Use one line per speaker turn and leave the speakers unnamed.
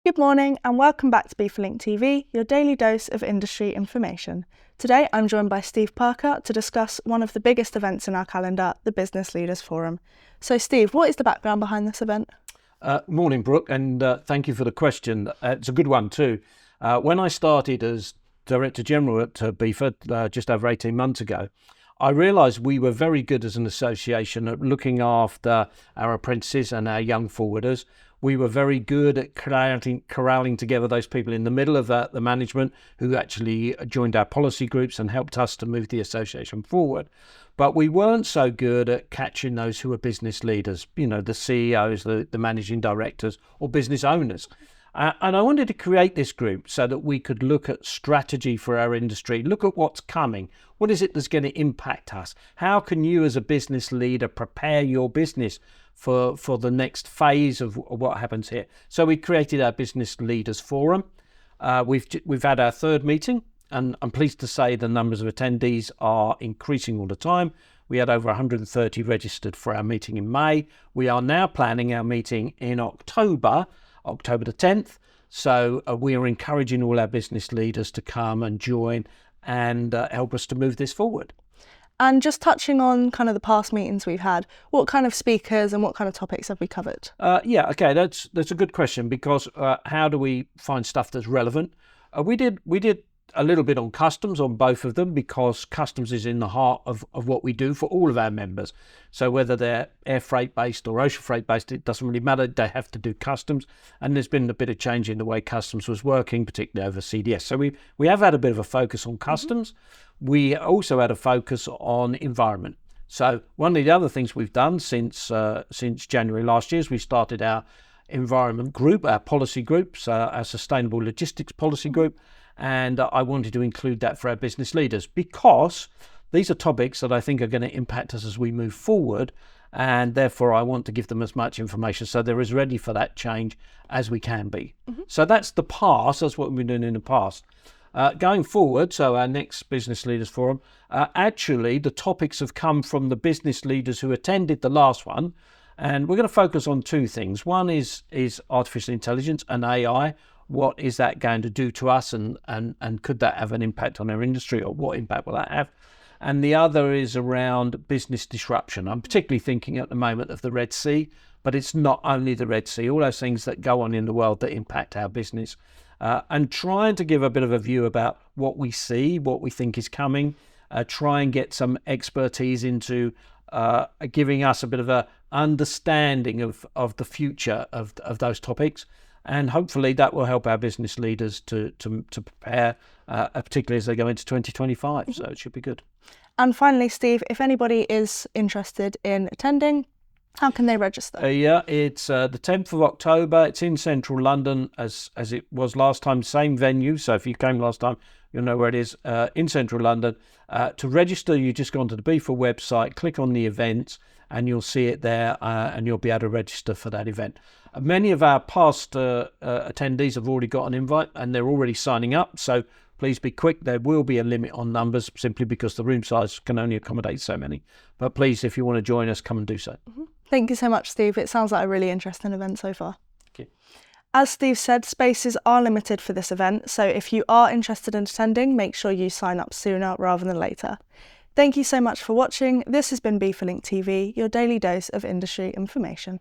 Good morning and welcome back to BeForLink TV, your daily dose of industry information. Today I'm joined by Steve Parker to discuss one of the biggest events in our calendar, the Business Leaders Forum. So Steve, what is the background behind this event?
Morning, Brooke, and thank you for the question. It's a good one too. When I started as Director General at BeFor just over 18 months ago, I realised we were very good as an association at looking after our apprentices and our young forwarders. We were very good at corralling together those people in the middle of the management who actually joined our policy groups and helped us to move the association forward. But we weren't so good at catching those who were business leaders, the CEOs, the managing directors or business owners. And I wanted to create this group so that we could look at strategy for our industry, look at what's coming. What is it that's going to impact us? How can you as a business leader prepare your business for the next phase of what happens here? So we created our Business Leaders Forum. We've had our third meeting, and I'm pleased to say the numbers of attendees are increasing all the time. We had over 130 registered for our meeting in May. We are now planning our meeting in October the 10th. So we are encouraging all our business leaders to come and join and help us to move this forward.
And just touching on kind of the past meetings we've had, what kind of speakers and what kind of topics have we covered?
Okay, that's a good question, because how do we find stuff that's relevant? We did a little bit on customs on both of them, because customs is in the heart of what we do for all of our members. So whether they're air freight based or ocean freight based, it doesn't really matter. They have to do customs, and there's been a bit of change in the way customs was working, particularly over CDS. So we have had a bit of a focus on customs. We also had a focus on environment. So one of the other things we've done since January last year is we started our environment group, our policy groups, our sustainable logistics policy group. And I wanted to include that for our business leaders, because these are topics that I think are going to impact us as we move forward. And therefore, I want to give them as much information so they're as ready for that change as we can be. So that's the past. That's what we've been doing in the past. Going forward, so our next Business Leaders Forum, actually the topics have come from the business leaders who attended the last one. And we're going to focus on two things. One is artificial intelligence and AI. What is that going to do to us, and could that have an impact on our industry, or what impact will that have? And the other is around business disruption. I'm particularly thinking at the moment of the Red Sea, but it's not only the Red Sea, all those things that go on in the world that impact our business. And trying to give a bit of a view about what we see, what we think is coming, try and get some expertise into giving us a bit of a understanding of the future of those topics. And hopefully that will help our business leaders to prepare, particularly as they go into 2025. So it should be good.
And finally, Steve, if anybody is interested in attending, how can they register?
It's the 10th of October. It's in central London, as it was last time, same venue. So if you came last time, you'll know where it is, in central London. To register, you just go onto the BeFor website, click on the events, and you'll see it there, and you'll be able to register for that event. Many of our past attendees have already got an invite, and they're already signing up. So please be quick. There will be a limit on numbers, simply because the room size can only accommodate so many. But please, if you want to join us, come and do so.
Thank you so much, Steve. It sounds like a really interesting event so far.
Thank you.
As Steve said, spaces are limited for this event, so if you are interested in attending, make sure you sign up sooner rather than later. Thank you so much for watching. This has been BeForLink TV, your daily dose of industry information.